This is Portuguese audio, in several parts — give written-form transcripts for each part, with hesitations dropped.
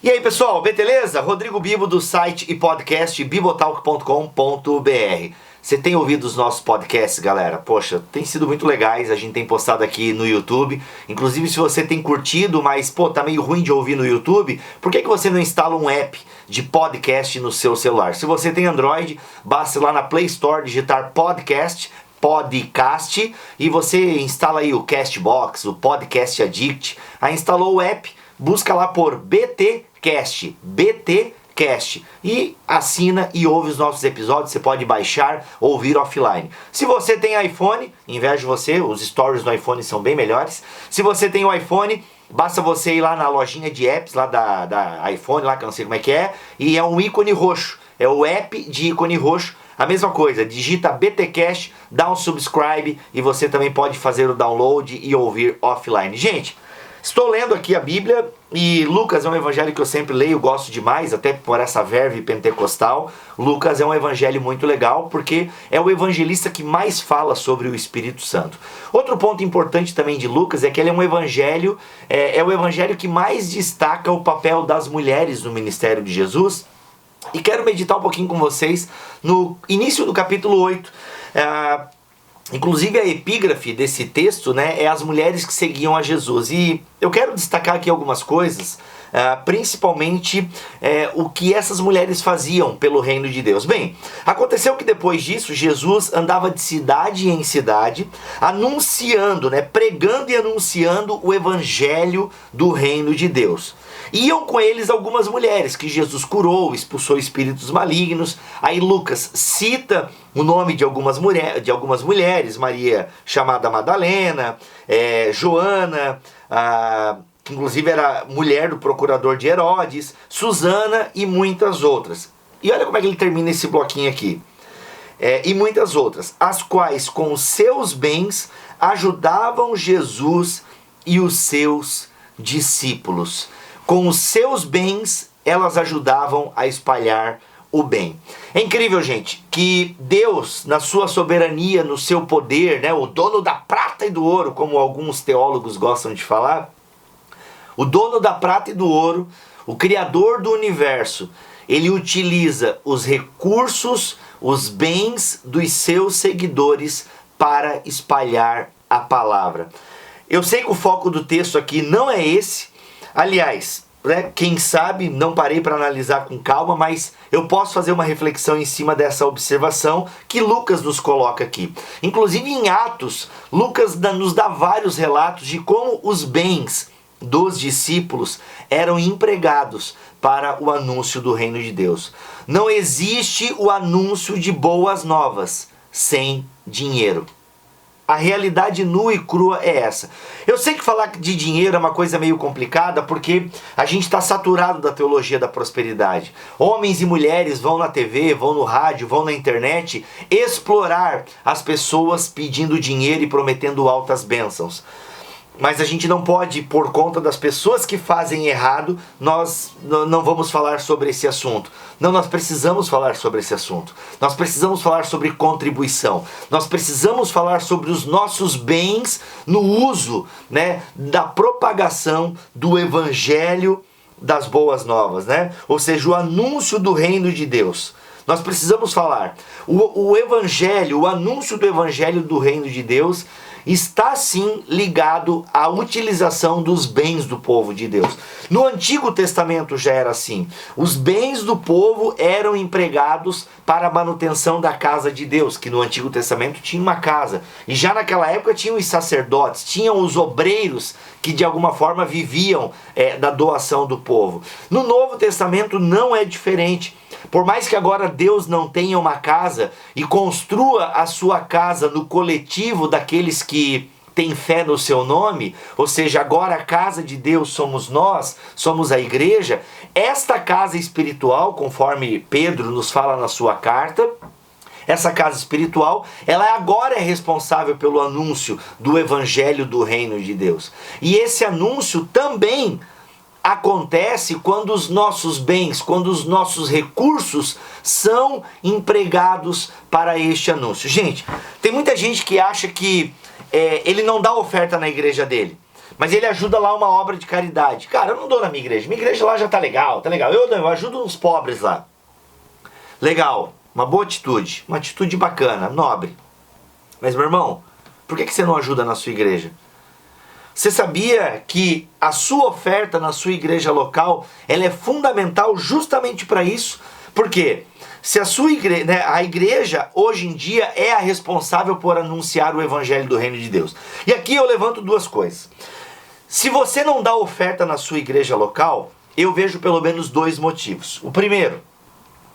E aí pessoal, beleza? Rodrigo Bibo do site e podcast bibotalk.com.br. Você tem ouvido os nossos podcasts, galera? Poxa, tem sido muito legais, a gente tem postado aqui no YouTube. Inclusive se você tem curtido, mas tá meio ruim de ouvir no YouTube, por que você não instala um app de podcast no seu celular? Se você tem Android, basta ir lá na Play Store digitar podcast e você instala aí o Castbox, o Podcast Addict. Aí instalou o app, busca lá por BTcast e assina e ouve os nossos episódios. Você pode baixar, ouvir offline. Se você tem iPhone, invejo você, os stories no iPhone são bem melhores. Se você tem o iPhone, basta você ir lá na lojinha de apps lá da iPhone, lá que eu não sei como é que é, e é um ícone roxo, é o app de ícone roxo. A mesma coisa, digita BTcast, dá um subscribe e você também pode fazer o download e ouvir offline. Gente, estou lendo aqui a Bíblia e Lucas é um evangelho que eu sempre leio, gosto demais, até por essa verve pentecostal. Lucas é um evangelho muito legal porque é o evangelista que mais fala sobre o Espírito Santo. Outro ponto importante também de Lucas é que ele é um evangelho, é o evangelho que mais destaca o papel das mulheres no ministério de Jesus. E quero meditar um pouquinho com vocês no início do capítulo 8. Inclusive a epígrafe desse texto, né, é as mulheres que seguiam a Jesus. E eu quero destacar aqui algumas coisas, principalmente o que essas mulheres faziam pelo reino de Deus. Bem, aconteceu que depois disso Jesus andava de cidade em cidade, anunciando, pregando e anunciando o evangelho do reino de Deus. Iam com eles algumas mulheres que Jesus curou, expulsou espíritos malignos. Aí Lucas cita o nome de algumas mulheres, Maria chamada Madalena, Joana, que inclusive era mulher do procurador de Herodes, Susana e muitas outras. E olha como é que ele termina esse bloquinho aqui. E muitas outras, as quais com os seus bens ajudavam Jesus e os seus discípulos. Com os seus bens, elas ajudavam a espalhar o bem. É incrível, gente, que Deus, na sua soberania, no seu poder, o dono da prata e do ouro, como alguns teólogos gostam de falar, o dono da prata e do ouro, o criador do universo, ele utiliza os recursos, os bens dos seus seguidores para espalhar a palavra. Eu sei que o foco do texto aqui não é esse. Aliás, quem sabe, não parei para analisar com calma, mas eu posso fazer uma reflexão em cima dessa observação que Lucas nos coloca aqui. Inclusive em Atos, Lucas nos dá vários relatos de como os bens dos discípulos eram empregados para o anúncio do reino de Deus. Não existe o anúncio de boas novas sem dinheiro. A realidade nua e crua é essa. Eu sei que falar de dinheiro é uma coisa meio complicada porque a gente está saturado da teologia da prosperidade. Homens e mulheres vão na TV, vão no rádio, vão na internet explorar as pessoas pedindo dinheiro e prometendo altas bênçãos. Mas a gente não pode, por conta das pessoas que fazem errado, nós não vamos falar sobre esse assunto. Não, nós precisamos falar sobre esse assunto. Nós precisamos falar sobre contribuição. Nós precisamos falar sobre os nossos bens no uso, da propagação do evangelho das boas novas, Ou seja, o anúncio do reino de Deus. Nós precisamos falar. O evangelho, o anúncio do evangelho do reino de Deus está sim ligado à utilização dos bens do povo de Deus. No Antigo Testamento já era assim. Os bens do povo eram empregados para a manutenção da casa de Deus, que no Antigo Testamento tinha uma casa. E já naquela época tinham os sacerdotes, tinham os obreiros que de alguma forma viviam da doação do povo. No Novo Testamento não é diferente. Por mais que agora Deus não tenha uma casa e construa a sua casa no coletivo daqueles que têm fé no seu nome, ou seja, agora a casa de Deus somos nós, somos a igreja, esta casa espiritual, conforme Pedro nos fala na sua carta, essa casa espiritual, ela agora é responsável pelo anúncio do evangelho do reino de Deus. E esse anúncio também acontece quando os nossos bens, quando os nossos recursos são empregados para este anúncio. Gente, tem muita gente que acha que ele não dá oferta na igreja dele. mas ele ajuda lá uma obra de caridade. Cara, eu não dou na minha igreja lá já tá legal, tá legal. Eu ajudo uns pobres lá. Legal, uma boa atitude, uma atitude bacana, nobre. Mas meu irmão, por que você não ajuda na sua igreja? Você sabia que a sua oferta na sua igreja local, ela é fundamental justamente para isso? Por quê? Se a sua igreja, né, a igreja hoje em dia é a responsável por anunciar o evangelho do reino de Deus. E aqui eu levanto duas coisas. Se você não dá oferta na sua igreja local, eu vejo pelo menos dois motivos. O primeiro,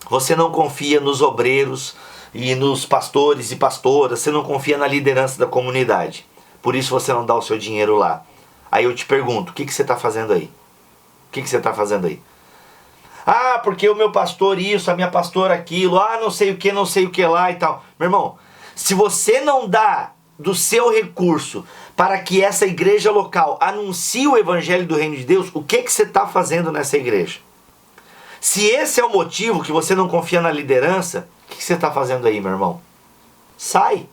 você não confia nos obreiros e nos pastores e pastoras, você não confia na liderança da comunidade. Por isso você não dá o seu dinheiro lá. Aí eu te pergunto, o que você está fazendo aí? O que você está fazendo aí? Ah, porque o meu pastor isso, a minha pastora aquilo, não sei o que lá e tal. Meu irmão, se você não dá do seu recurso para que essa igreja local anuncie o evangelho do reino de Deus, o que você está fazendo nessa igreja? Se esse é o motivo que você não confia na liderança, o que você está fazendo aí, meu irmão? Sai.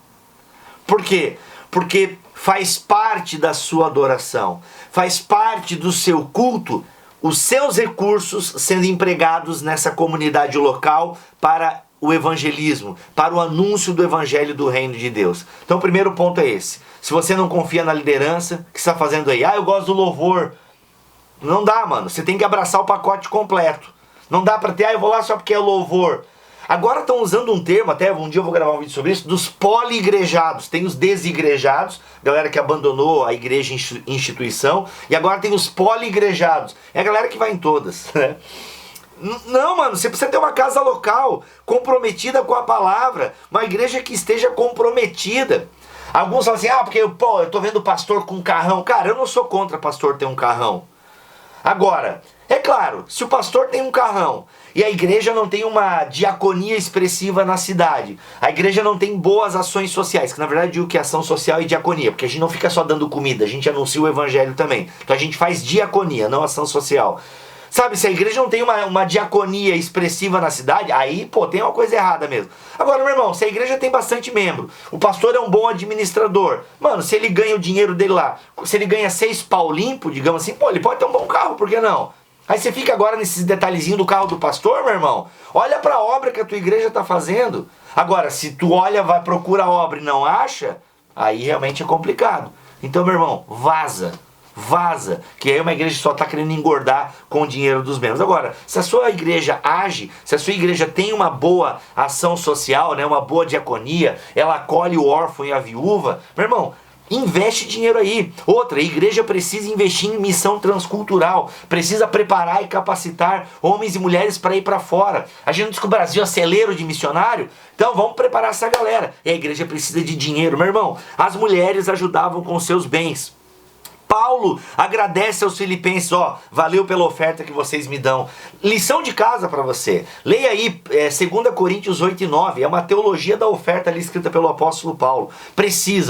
Por quê? Porque faz parte da sua adoração, faz parte do seu culto, os seus recursos sendo empregados nessa comunidade local para o evangelismo, para o anúncio do evangelho do reino de Deus. Então o primeiro ponto é esse. Se você não confia na liderança, o que você está fazendo aí? Eu gosto do louvor. Não dá, mano. Você tem que abraçar o pacote completo. Não dá para ter, eu vou lá só porque é louvor. Agora estão usando um termo, até um dia eu vou gravar um vídeo sobre isso, dos poligrejados. Tem os desigrejados, galera que abandonou a igreja instituição, e agora tem os poligrejados. É a galera que vai em todas, né? Não, mano, você precisa ter uma casa local, comprometida com a palavra, uma igreja que esteja comprometida. Alguns falam assim, porque eu tô vendo o pastor com carrão. Cara, eu não sou contra pastor ter um carrão. Agora, é claro, se o pastor tem um carrão e a igreja não tem uma diaconia expressiva na cidade, a igreja não tem boas ações sociais, que na verdade eu digo que é ação social e diaconia, porque a gente não fica só dando comida, a gente anuncia o evangelho também. Então a gente faz diaconia, não ação social. Sabe, se a igreja não tem uma diaconia expressiva na cidade, aí, tem uma coisa errada mesmo. Agora, meu irmão, se a igreja tem bastante membro, o pastor é um bom administrador, mano, se ele ganha o dinheiro dele lá, se ele ganha 6 pau limpo, digamos assim, ele pode ter um bom carro, por que não? Aí você fica agora nesses detalhezinhos do carro do pastor, meu irmão, olha pra obra que a tua igreja tá fazendo. Agora, se tu olha, procura a obra e não acha, aí realmente é complicado. Então, meu irmão, vaza, que aí uma igreja só está querendo engordar com o dinheiro dos membros. Agora, se a sua igreja age, se a sua igreja tem uma boa ação social, né, uma boa diaconia, ela acolhe o órfão e a viúva, meu irmão, investe dinheiro aí. Outra, a igreja precisa investir em missão transcultural, precisa preparar e capacitar homens e mulheres para ir para fora. A gente não diz que o Brasil é celeiro de missionário, então vamos preparar essa galera. E a igreja precisa de dinheiro, meu irmão. As mulheres ajudavam com seus bens. Paulo agradece aos filipenses, valeu pela oferta que vocês me dão. Lição de casa para você. Leia aí 2 Coríntios 8 e 9. É uma teologia da oferta ali escrita pelo apóstolo Paulo.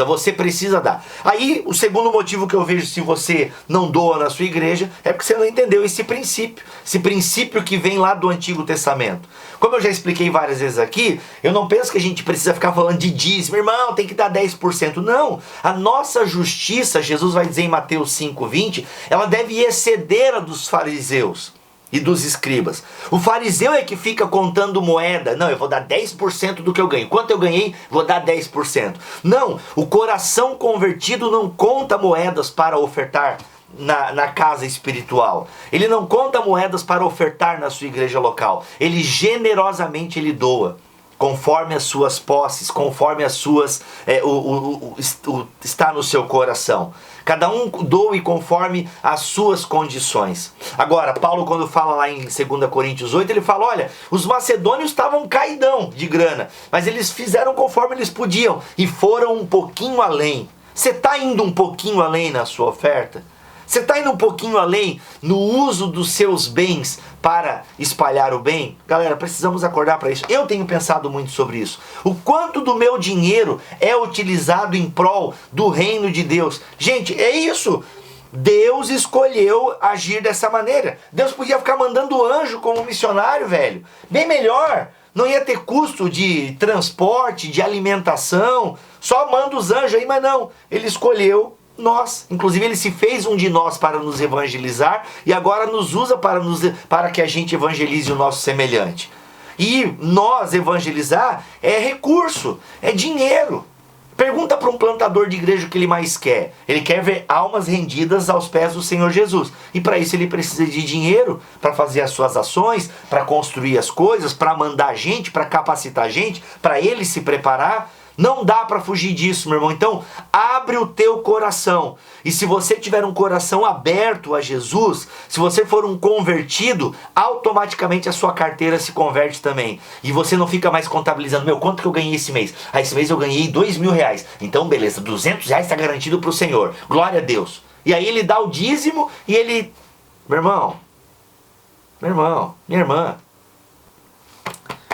Você precisa dar. Aí o segundo motivo que eu vejo se você não doa na sua igreja é porque você não entendeu esse princípio que vem lá do Antigo Testamento. Como eu já expliquei várias vezes aqui, eu não penso que a gente precisa ficar falando de dízimo, irmão, tem que dar 10%. Não, a nossa justiça, Jesus vai dizer em Mateus 5:20, ela deve exceder a dos fariseus e dos escribas. O fariseu é que fica contando moeda. Não, eu vou dar 10% do que eu ganho. Quanto eu ganhei, vou dar 10%. Não, o coração convertido não conta moedas para ofertar na casa espiritual. Ele não conta moedas para ofertar na sua igreja local. Ele generosamente doa, conforme as suas posses, conforme as suas está no seu coração. Cada um doe conforme as suas condições. Agora, Paulo, quando fala lá em 2 Coríntios 8, ele fala, olha, os macedônios estavam caidão de grana, mas eles fizeram conforme eles podiam e foram um pouquinho além. Você está indo um pouquinho além na sua oferta? Você está indo um pouquinho além no uso dos seus bens para espalhar o bem? Galera, precisamos acordar para isso. Eu tenho pensado muito sobre isso. O quanto do meu dinheiro é utilizado em prol do reino de Deus? Gente, é isso. Deus escolheu agir dessa maneira. Deus podia ficar mandando anjo como missionário, velho. Bem melhor. Não ia ter custo de transporte, de alimentação. Só manda os anjos aí, mas não. Ele escolheu Nós. Inclusive ele se fez um de nós para nos evangelizar e agora nos usa para que a gente evangelize o nosso semelhante. E nós evangelizar é recurso, é dinheiro. Pergunta para um plantador de igreja o que ele mais quer. Ele quer ver almas rendidas aos pés do Senhor Jesus. E para isso ele precisa de dinheiro para fazer as suas ações, para construir as coisas, para mandar gente, para capacitar gente, para ele se preparar. Não dá para fugir disso, meu irmão. Então, abre o teu coração. E se você tiver um coração aberto a Jesus, se você for um convertido, automaticamente a sua carteira se converte também. E você não fica mais contabilizando, meu, quanto que eu ganhei esse mês? Ah, esse mês eu ganhei R$2.000. Então, beleza, R$200 está garantido para o Senhor. Glória a Deus. E aí ele dá o dízimo e ele... Meu irmão, minha irmã,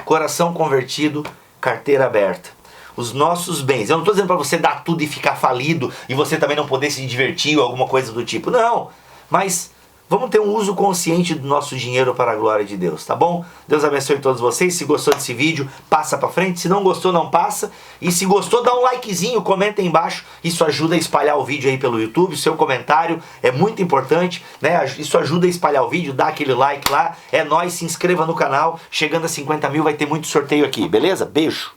coração convertido, carteira aberta. Os nossos bens. Eu não estou dizendo para você dar tudo e ficar falido e você também não poder se divertir ou alguma coisa do tipo. Não. Mas vamos ter um uso consciente do nosso dinheiro para a glória de Deus, tá bom? Deus abençoe todos vocês. Se gostou desse vídeo, passa para frente. Se não gostou, não passa. E se gostou, dá um likezinho, comenta aí embaixo. Isso ajuda a espalhar o vídeo aí pelo YouTube. O seu comentário é muito importante, né? Isso ajuda a espalhar o vídeo. Dá aquele like lá. É nóis, se inscreva no canal. Chegando a 50 mil vai ter muito sorteio aqui, beleza? Beijo.